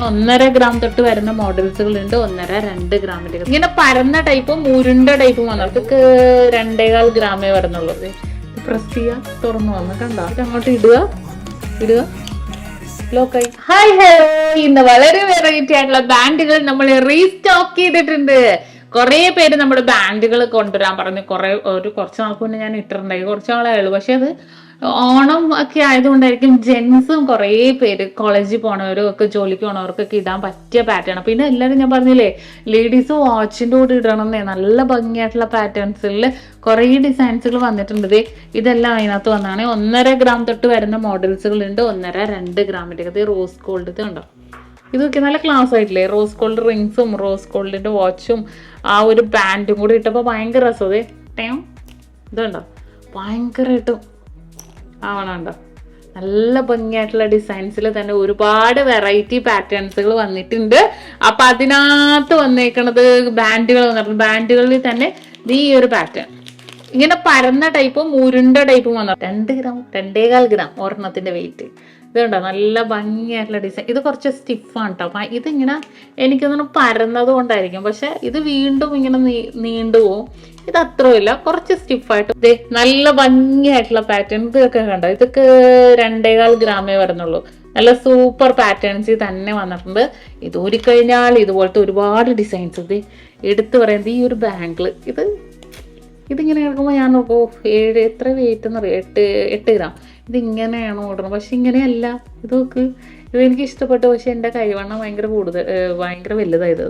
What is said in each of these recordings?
1.5 gram തൊട്ട് വരുന്ന മോഡൽസുകളുണ്ട്. 1.5-2 ഗ്രാമിന്റെ ഇങ്ങനെ പരന്ന ടൈപ്പും ഉരുണ്ട ടൈപ്പും വന്നു. അതൊക്കെ 2.25 ഗ്രാമേ വരുന്നുള്ളൂ. പ്രസ് ചെയ്യുക, തുറന്നു വന്ന് കണ്ടോ, അങ്ങോട്ട് ഇടുക ലോക്കായി. ഹായ് ഹലോ, ഇന്ന് വളരെ വെറൈറ്റി ആയിട്ടുള്ള ബാൻഡുകൾ നമ്മൾ റീസ്റ്റോക്ക് ചെയ്തിട്ടുണ്ട്. കുറെ പേര് നമ്മുടെ ബാൻഡുകൾ കൊണ്ടുവരാൻ പറഞ്ഞു. കുറച്ച് നാൾക്ക് മുന്നേ ഞാൻ ഇട്ടിട്ടുണ്ടായി, കുറച്ച് നാളേ ഉള്ളൂ. പക്ഷെ അത് ഓണം ഒക്കെ ആയതുകൊണ്ടായിരിക്കും ജെൻസും കുറേ പേര് കോളേജിൽ പോണവരും ഒക്കെ ജോലിക്ക് പോണവർക്കൊക്കെ ഇടാൻ പറ്റിയ പാറ്റേൺ. പിന്നെ എല്ലാവരും ഞാൻ പറഞ്ഞില്ലേ, ലേഡീസ് വാച്ചിൻ്റെ കൂടെ ഇടണമെന്നേ. നല്ല ഭംഗിയായിട്ടുള്ള പാറ്റേൺസിൽ കുറേ ഡിസൈൻസുകൾ വന്നിട്ടുണ്ട്. ഇതെല്ലാം അതിനകത്ത് വന്നാണ്. 1.5 ഗ്രാം തൊട്ട് വരുന്ന മോഡൽസുകളുണ്ട്. 1.5-2 ഗ്രാമിൻ്റെ ഇത് റോസ് ഗോൾഡ് കണ്ടോ. ഇതൊക്കെ നല്ല ക്ലാസ് ആയിട്ടില്ലേ, റോസ് ഗോൾഡ് റിങ്സും റോസ് ഗോൾഡിന്റെ വാച്ചും ആ ഒരു ബാൻഡും കൂടി ഇട്ടപ്പോൾ ഭയങ്കര രസമേ. ഇതുണ്ടോ, ഭയങ്കരമായിട്ടും ആവണുണ്ടോ. നല്ല ഭംഗിയായിട്ടുള്ള ഡിസൈൻസിൽ തന്നെ ഒരുപാട് വെറൈറ്റി പാറ്റേൺസുകൾ വന്നിട്ടുണ്ട്. അപ്പൊ അതിനകത്ത് വന്നേക്കണത് ബാൻഡുകൾ വന്നിട്ടുണ്ട്. ബാൻഡുകളിൽ തന്നെ ഈ ഒരു പാറ്റേൺ ഇങ്ങനെ പരന്ന ടൈപ്പും ഉരുണ്ട ടൈപ്പും വന്നു. 2 ഗ്രാം 2.25 ഗ്രാം ഒരെണ്ണത്തിന്റെ വെയിറ്റ്. ഇതുണ്ടോ, നല്ല ഭംഗിയായിട്ടുള്ള ഡിസൈൻ. ഇത് കുറച്ച് സ്റ്റിഫാണ് കേട്ടോ. അപ്പം ഇതിങ്ങനെ എനിക്കൊന്നും പരന്നത് കൊണ്ടായിരിക്കും, പക്ഷെ ഇത് വീണ്ടും ഇങ്ങനെ നീണ്ടുപോകും. ഇത് അത്രയില്ല, കുറച്ച് സ്റ്റിഫായിട്ട് നല്ല ഭംഗിയായിട്ടുള്ള പാറ്റേൺ. ഇതൊക്കെ കണ്ടോ, ഇതൊക്കെ 2.25 ഗ്രാമേ വരുന്നുള്ളൂ. നല്ല സൂപ്പർ പാറ്റേൺസ് തന്നെ വന്നിട്ടുണ്ട്. ഇത് ഊരിക്കഴിഞ്ഞാൽ ഇതുപോലത്തെ ഒരുപാട് ഡിസൈൻസ്. ഇത് എടുത്തു പറയുന്നത് ഈ ഒരു ബാങ്കിൾ, ഇതിങ്ങനെ കിടക്കുമ്പോൾ ഞാൻ നോക്കുമോ, എത്ര വെയിറ്റ് എന്നറിയാം, 8 ഗ്രാം. ഇതിങ്ങനെയാണോ ഓടുന്നത്, പക്ഷെ ഇങ്ങനെയല്ല. ഇത് നോക്ക്, ഇതെനിക്ക് ഇഷ്ടപ്പെട്ടു. പക്ഷെ എൻ്റെ കൈവണ്ണം ഭയങ്കര വലുതായത്.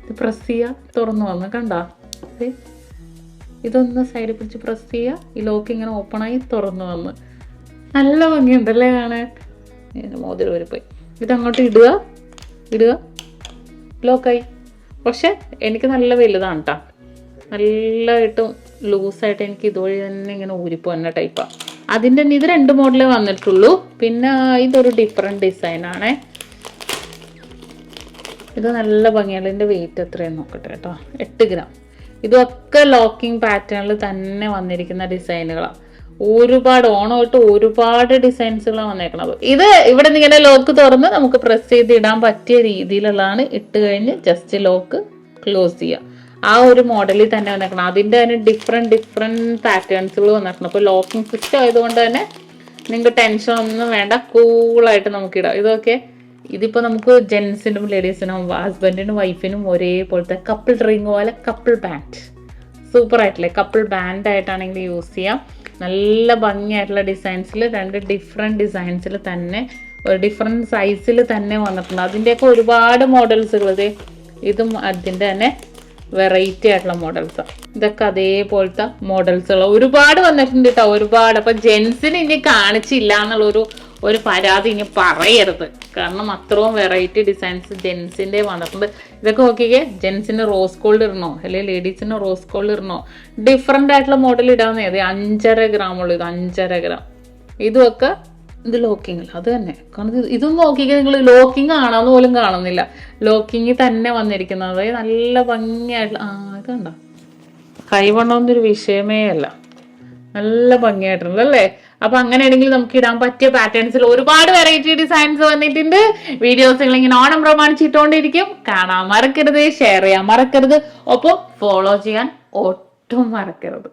ഇത് പ്രസ് ചെയ്യുക, തുറന്നു വന്ന് കണ്ടാ. ഇതൊന്ന് സൈഡിൽ പിടിച്ച് പ്രസ് ചെയ്യുക, ഈ ലോക്ക് ഇങ്ങനെ ഓപ്പണായി തുറന്നു വന്ന് നല്ല ഭംഗിയുണ്ടല്ലേ കാണാൻ. മോതിരം വരിപ്പോയി. ഇതങ്ങോട്ട് ഇടുക ലോക്കായി. പക്ഷെ എനിക്ക് നല്ല വലുതാണ് കേട്ടോ. നല്ലതായിട്ടും ലൂസായിട്ട് എനിക്ക് ഇതുവഴി തന്നെ ഇങ്ങനെ ഊരിപ്പോ തന്നെ ടൈപ്പാണ്. അതിൻ്റെ ഇത് 2 മോഡലേ വന്നിട്ടുള്ളൂ. പിന്നെ ഇതൊരു ഡിഫറെൻറ്റ് ഡിസൈനാണേ. ഇത് നല്ല ഭംഗിയാണ്. ഇതിൻ്റെ വെയിറ്റ് എത്രയെന്ന് നോക്കട്ടെ കേട്ടോ, 8 ഗ്രാം. ഇതൊക്കെ ലോക്കിംഗ് പാറ്റേണിൽ തന്നെ വന്നിരിക്കുന്ന ഡിസൈനുകളാണ്. ഒരുപാട് ഓണമായിട്ട് ഒരുപാട് ഡിസൈൻസുകളാണ് വന്നേക്കണത്. ഇത് ഇവിടെ നിന്ന് ഇങ്ങനെ ലോക്ക് തുറന്ന് നമുക്ക് പ്രസ് ചെയ്ത് ഇടാൻ പറ്റിയ രീതിയിലുള്ളതാണ്. ഇട്ട് കഴിഞ്ഞ് ജസ്റ്റ് ലോക്ക് ക്ലോസ് ചെയ്യുക. ആ ഒരു മോഡലിൽ തന്നെ വന്നേക്കണം. അതിൻ്റെ തന്നെ ഡിഫറെൻറ്റ് പാറ്റേൺസുകൾ വന്നിട്ടുണ്ട്. അപ്പോൾ ലോക്കിംഗ് സിസ്റ്റം ആയതുകൊണ്ട് തന്നെ നിങ്ങൾക്ക് ടെൻഷൻ ഒന്നും വേണ്ട, കൂളായിട്ട് നമുക്ക് ഇടാം. ഇതൊക്കെ ഇതിപ്പോൾ നമുക്ക് ജെൻസിനും ലേഡീസിനും ഹസ്ബൻഡിനും വൈഫിനും ഒരേപോലത്തെ കപ്പിൾ റിംഗ് പോലെ കപ്പിൾ ബാൻഡ്, സൂപ്പറായിട്ടില്ലേ. കപ്പിൾ ബാൻഡ് ആയിട്ടാണെങ്കിൽ യൂസ് ചെയ്യാം. നല്ല ഭംഗിയായിട്ടുള്ള ഡിസൈൻസിൽ 2 ഡിഫറെൻറ്റ് ഡിസൈൻസിൽ തന്നെ ഒരു ഡിഫറെൻറ്റ് സൈസിൽ തന്നെ വന്നിട്ടുണ്ട്. അതിൻ്റെയൊക്കെ ഒരുപാട് മോഡൽസുകൾ. ഇതും അതിൻ്റെ തന്നെ വെറൈറ്റി ആയിട്ടുള്ള മോഡൽസാണ്. ഇതൊക്കെ അതേപോലത്തെ മോഡൽസുകൾ ഒരുപാട് വന്നിട്ടുണ്ട് കേട്ടോ, ഒരുപാട്. അപ്പം ജെൻസിന് ഇനി കാണിച്ചില്ല എന്നുള്ളൊരു പരാതി ഇനി പറയരുത്. കാരണം അത്രയും വെറൈറ്റി ഡിസൈൻസ് ജെൻസിൻ്റെ വന്നിട്ടുണ്ട്. ഇതൊക്കെ നോക്കിക്കേ, ജെൻസിന് റോസ് ഗോൾഡ് ഇടണോ അല്ലെങ്കിൽ ലേഡീസിന് റോസ് ഗോൾഡ് ഇടണോ, ഡിഫറെൻ്റ് ആയിട്ടുള്ള മോഡൽ ഇടാവുന്നേ. 5.5 ഗ്രാം ഉള്ളൂ. ഇത് 5.5 ഗ്രാം. ഇതൊക്കെ ഇത് ലോക്കിങ് അല്ല, അത് തന്നെ. കാരണം ഇതൊന്നും നോക്കിക്കാൻ നിങ്ങൾ ലോക്കിങ് കാണാമെന്ന് പോലും കാണുന്നില്ല. ലോക്കിങ് തന്നെ വന്നിരിക്കുന്നത് നല്ല ഭംഗിയായിട്ടുള്ള ഇത് കണ്ടോ, കൈവണ്ണമൊന്നൊരു വിഷയമേ അല്ല. നല്ല ഭംഗിയായിട്ടുണ്ട് അല്ലേ. അപ്പൊ അങ്ങനെയാണെങ്കിൽ നമുക്ക് ഇടാൻ പറ്റിയ പാറ്റേൺസിൽ ഒരുപാട് വെറൈറ്റി ഡിസൈൻസ് വന്നിട്ടുണ്ട്. വീഡിയോസ് ഇങ്ങനെ ഓണം പ്രമാണിച്ചിട്ടുകൊണ്ടിരിക്കും. കാണാൻ മറക്കരുത്, ഷെയർ ചെയ്യാൻ മറക്കരുത്, ഒപ്പം ഫോളോ ചെയ്യാൻ ഒട്ടും മറക്കരുത്.